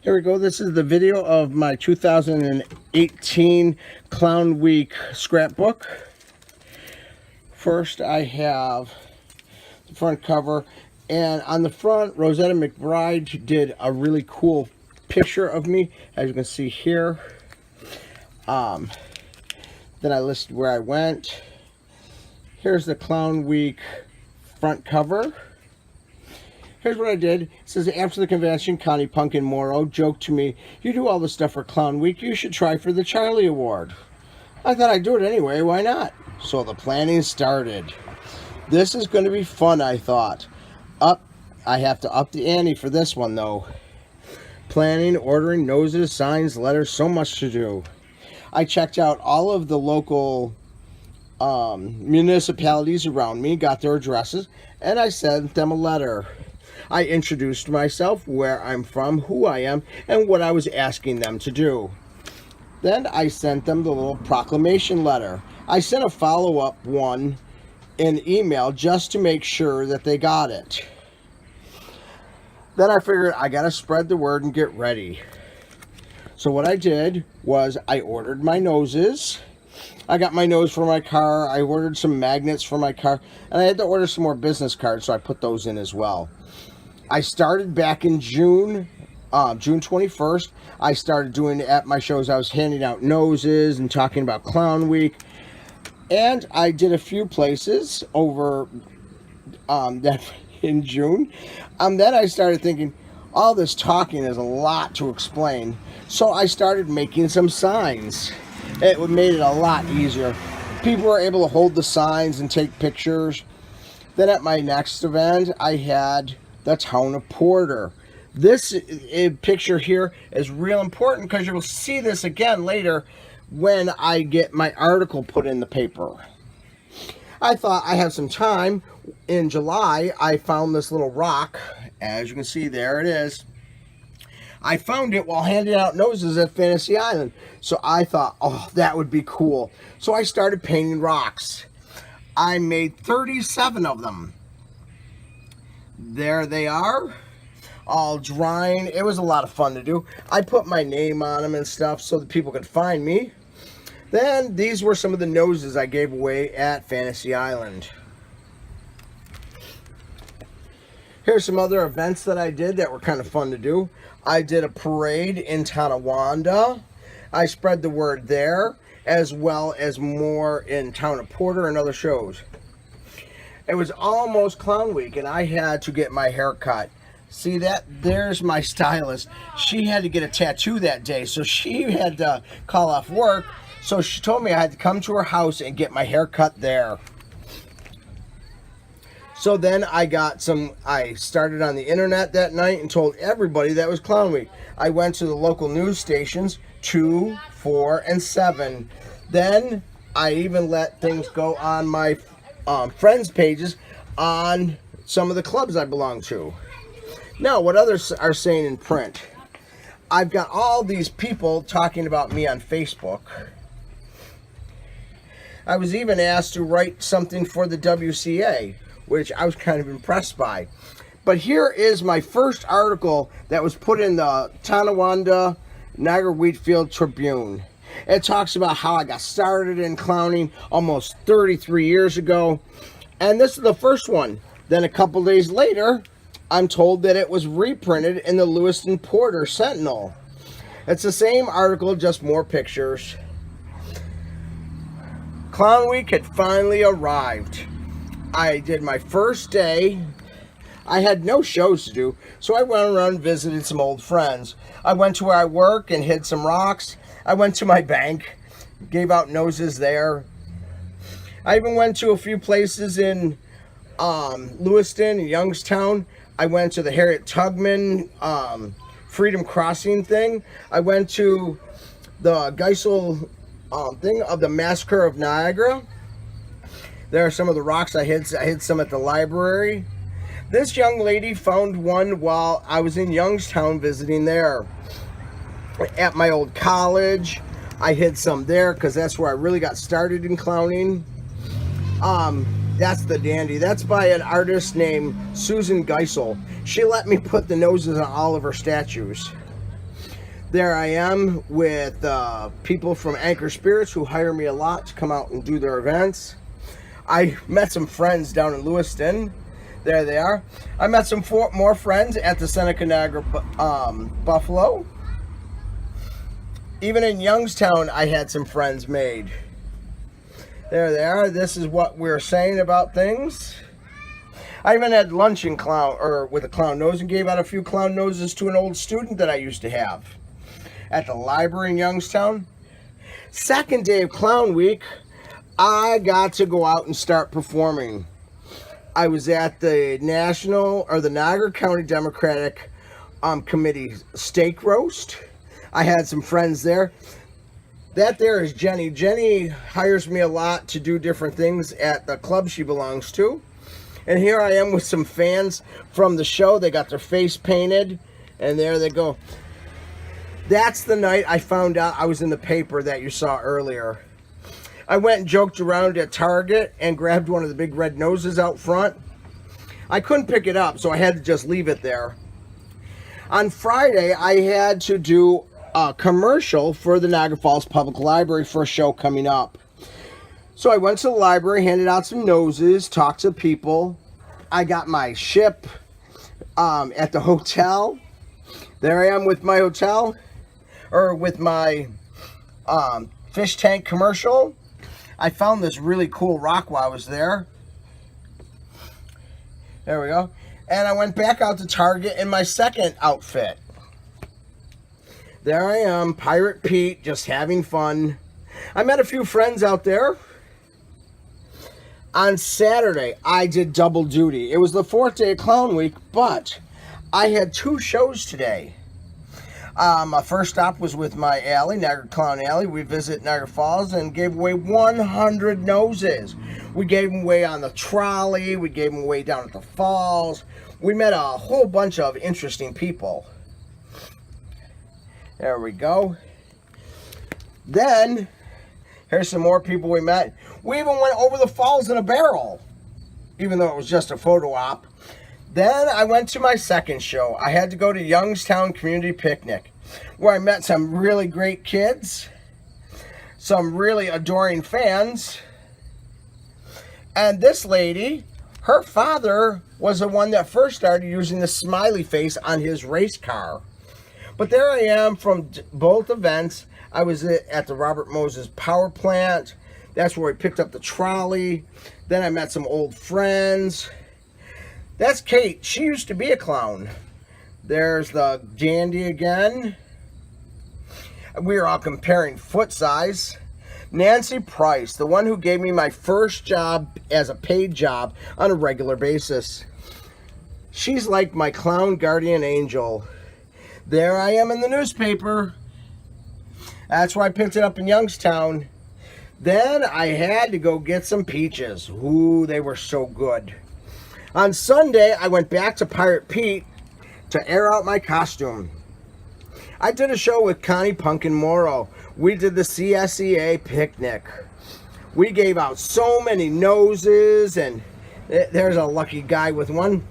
Here we go. This is the video of my 2018 Clown Week scrapbook. First, I have the front cover, and on the front, Rosetta McBride did a really cool picture of me, as you can see here. Then I listed where I went. Here's the Clown Week front cover. Here's what I did. It says, after the convention, Connie Pumpkin Morrow joked to me, "You do all this stuff for Clown Week, you should try for the Charlie Award." I thought I'd do it anyway, why not? So the planning started. This is going to be fun, I thought. I have to up the ante for this one, though. Planning, ordering, noses, signs, letters, so much to do. I checked out all of the local municipalities around me, got their addresses, and I sent them a letter. I introduced myself, where I'm from, who I am, and what I was asking them to do. Then I sent them the little proclamation letter. I sent a follow-up one in email just to make sure that they got it. Then I figured I gotta spread the word and get ready. So what I did was I ordered my noses. I got my nose for my car. I ordered some magnets for my car, and I had to order some more business cards, so I put those in as well. I started back in June 21st. I started doing at my shows. I was handing out noses and talking about Clown Week, and I did a few places over that in June. Then I started thinking, all this talking is a lot to explain, so I started making some signs. It made it a lot easier. People were able to hold the signs and take pictures. Then at my next event, I had the town of Porter. This picture here is real important because you'll see this again later when I get my article put in the paper. I thought I had some time. In July, I found this little rock. As you can see, there it is. I found it while handing out noses at Fantasy Island. So I thought, oh, that would be cool. So I started painting rocks. I made 37 of them. There they are, all drying. It was a lot of fun to do. I put my name on them and stuff so that people could find me. Then these were some of the noses I gave away at Fantasy Island. Here's some other events that I did that were kind of fun to do. I did a parade in Tonawanda. I spread the word there, as well as more in Town of Porter and other shows. It was almost Clown Week, and I had to get my hair cut. See that? There's my stylist. She had to get a tattoo that day, so she had to call off work. So she told me I had to come to her house and get my hair cut there. So then I started on the internet that night and told everybody that was Clown Week. I went to the local news stations, 2, 4, and 7. Then I even let things go on my friends pages on some of the clubs I belong to. Now, what others are saying in print. I've got all these people talking about me on Facebook. I was even asked to write something for the WCA, which I was kind of impressed by. But here is my first article that was put in the Tonawanda Niagara Wheatfield Tribune. It talks about how I got started in clowning almost 33 years ago. And this is the first one. Then a couple days later, I'm told that it was reprinted in the Lewiston Porter Sentinel. It's the same article, just more pictures. Clown Week had finally arrived. I did my first day. I had no shows to do, so I went around and visited some old friends. I went to where I work and hid some rocks. I went to my bank, gave out noses there. I even went to a few places in Lewiston and Youngstown. I went to the Harriet Tubman Freedom Crossing thing. I went to the Geisel thing of the Massacre of Niagara. There are some of the rocks I hid. I hid some at the library. This young lady found one while I was in Youngstown visiting there. At my old college, I hid some there because that's where I really got started in clowning. That's the dandy. That's by an artist named Susan Geisel. She let me put the noses on all of her statues. There I am with people from Anchor Spirits who hire me a lot to come out and do their events. I met some friends down in Lewiston. There they are. I met some more friends at the Seneca Niagara Buffalo. Even in Youngstown, I had some friends made. There they are. This is what we're saying about things. I even had lunch with a clown nose and gave out a few clown noses to an old student that I used to have at the library in Youngstown. Second day of Clown Week, I got to go out and start performing. I was at the the Niagara County Democratic Committee steak roast. I had some friends there. That there is Jenny. Jenny hires me a lot to do different things at the club she belongs to. And here I am with some fans from the show. They got their face painted, and there they go. That's the night I found out I was in the paper that you saw earlier. I went and joked around at Target and grabbed one of the big red noses out front. I couldn't pick it up, so I had to just leave it there. On Friday, I had to do a commercial for the Niagara Falls Public Library for a show coming up. So I went to the library, handed out some noses, talked to people. I got my ship at the hotel. There I am with my hotel, or with my fish tank commercial. I found this really cool rock while I was there. There we go. And I went back out to Target in my second outfit. There I am, Pirate Pete, just having fun. I met a few friends out there. On Saturday, I did double duty. It was the 4th day of Clown Week, but I had 2 shows today. My first stop was with my alley, Niagara Clown Alley. We visit Niagara Falls and gave away 100 noses. We gave them away on the trolley. We gave them away down at the falls. We met a whole bunch of interesting people. There we go. Then, here's some more people we met. We even went over the falls in a barrel, even though it was just a photo op. Then I went to my second show. I had to go to Youngstown Community Picnic, where I met some really great kids, some really adoring fans. And this lady, her father was the one that first started using the smiley face on his race car. But there I am from both events. I was at the Robert Moses Power Plant. That's where I picked up the trolley. Then I met some old friends. That's Kate. She used to be a clown. There's the dandy again. We were all comparing foot size. Nancy Price, the one who gave me my first job as a paid job on a regular basis. She's like my clown guardian angel. There I am in the newspaper. That's why I picked it up in Youngstown. Then I had to go get some peaches. Ooh, they were so good. On Sunday, I went back to Pirate Pete to air out my costume. I did a show with Connie Pumpkin Morrow. We did the CSEA picnic. We gave out so many noses, and there's a lucky guy with one.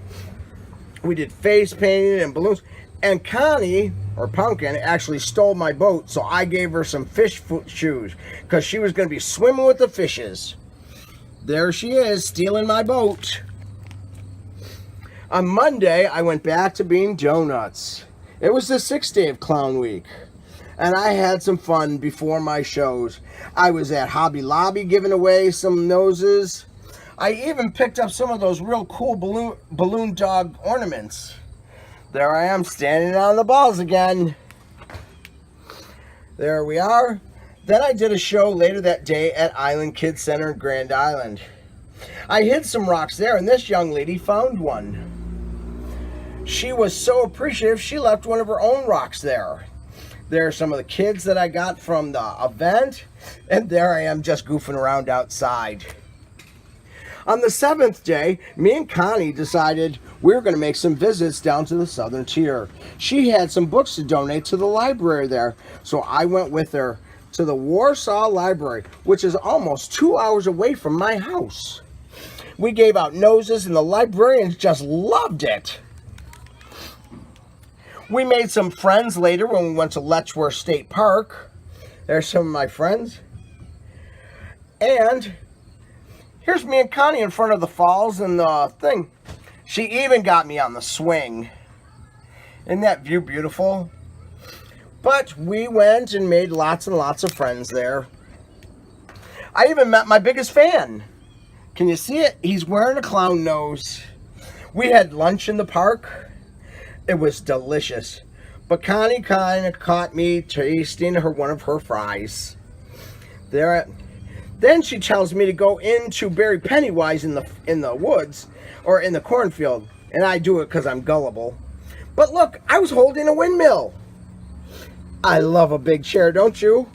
We did face painting and balloons. And Connie, or Pumpkin, actually stole my boat, so I gave her some fish foot shoes because she was going to be swimming with the fishes. There she is, stealing my boat. On Monday, I went back to being donuts. It was the 6th day of Clown Week, and I had some fun before my shows. I was at Hobby Lobby giving away some noses. I even picked up some of those real cool balloon dog ornaments. There I am, standing on the balls again. There we are. Then I did a show later that day at Island Kids Center in Grand Island. I hid some rocks there, and this young lady found one. She was so appreciative, she left one of her own rocks there. There are some of the kids that I got from the event, and there I am just goofing around outside. On the 7th day, me and Connie decided we were going to make some visits down to the Southern Tier. She had some books to donate to the library there, so I went with her to the Warsaw Library, which is almost 2 hours away from my house. We gave out noses, and the librarians just loved it. We made some friends later when we went to Letchworth State Park. There's some of my friends. And here's me and Connie in front of the falls and the thing. She even got me on the swing. Isn't that view beautiful? But we went and made lots and lots of friends there. I even met my biggest fan. Can you see it? He's wearing a clown nose. We had lunch in the park. It was delicious. But Connie kind of caught me tasting one of her fries. Then she tells me to go into Barry Pennywise in the woods or in the cornfield. And I do it because I'm gullible. But look, I was holding a windmill. I love a big chair, don't you?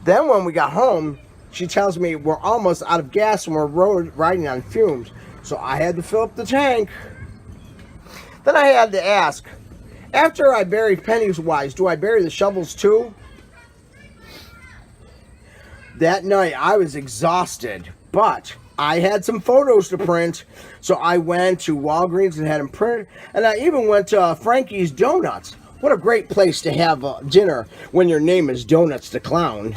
Then when we got home, she tells me we're almost out of gas and we're riding on fumes. So I had to fill up the tank. Then I had to ask, after I buried Pennywise, do I bury the shovels too? That night I was exhausted, but I had some photos to print. So I went to Walgreens and had them printed. And I even went to Frankie's Donuts. What a great place to have dinner when your name is Donuts the Clown.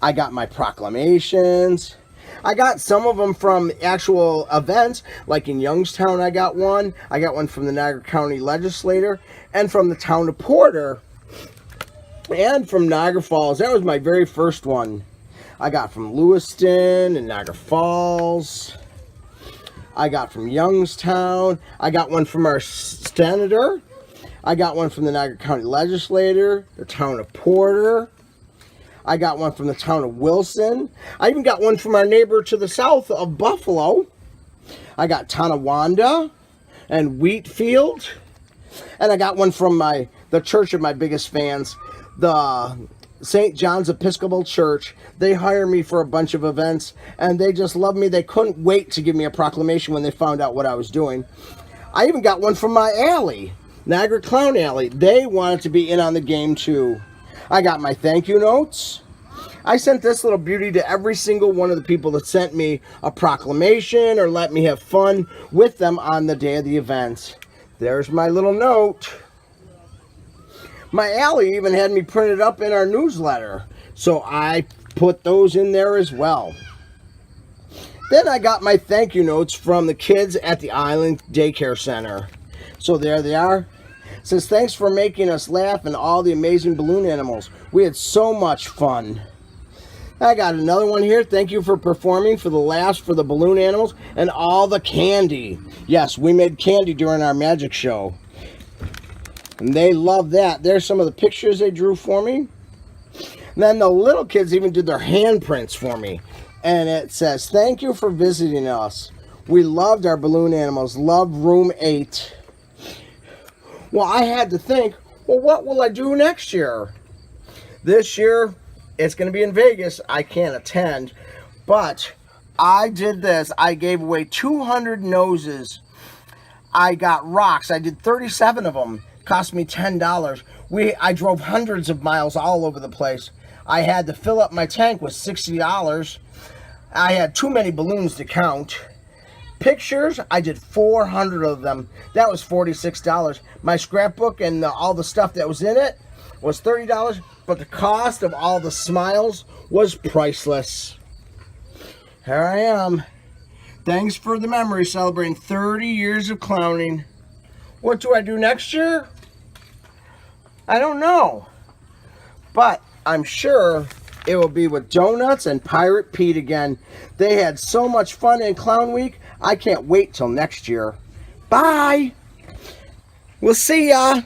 I got my proclamations. I got some of them from actual events, like in Youngstown I got one. I got one from the Niagara County Legislature and from the town of Porter and from Niagara Falls. That was my very first one. I got from Lewiston and Niagara Falls. I got from Youngstown. I got one from our senator. I got one from the Niagara County Legislature, the town of Porter. I got one from the town of Wilson. I even got one from our neighbor to the south of Buffalo. I got Tonawanda and Wheatfield. And I got one from the church of my biggest fans, the St. John's Episcopal Church. They hire me for a bunch of events, and they just love me. They couldn't wait to give me a proclamation when they found out what I was doing. I even got one from my alley, Niagara Clown Alley. They wanted to be in on the game too. I got my thank you notes. I sent this little beauty to every single one of the people that sent me a proclamation or let me have fun with them on the day of the events. There's my little note. My alley even had me printed up in our newsletter, so I put those in there as well. Then I got my thank you notes from the kids at the Island Daycare Center. So there they are. It says, thanks for making us laugh and all the amazing balloon animals. We had so much fun. I got another one here. Thank you for performing for the laughs for the balloon animals and all the candy. Yes, we made candy during our magic show. And they love that. There's some of the pictures they drew for me. And then the little kids even did their handprints for me. And it says, thank you for visiting us. We loved our balloon animals. Loved room 8. Well, I had to think, well, what will I do next year? This year, it's going to be in Vegas. I can't attend. But I did this. I gave away 200 noses. I got rocks. I did 37 of them. Cost me $10. I drove hundreds of miles all over the place. I had to fill up my tank with $60. I had too many balloons to count. Pictures, I did 400 of them. That was $46. My scrapbook and all the stuff that was in it was $30, but the cost of all the smiles was priceless. Here I am. Thanks for the memory, celebrating 30 years of clowning. What do I do next year? I don't know. But I'm sure it will be with Donuts and Pirate Pete again. They had so much fun in Clown Week. I can't wait till next year. Bye. We'll see ya.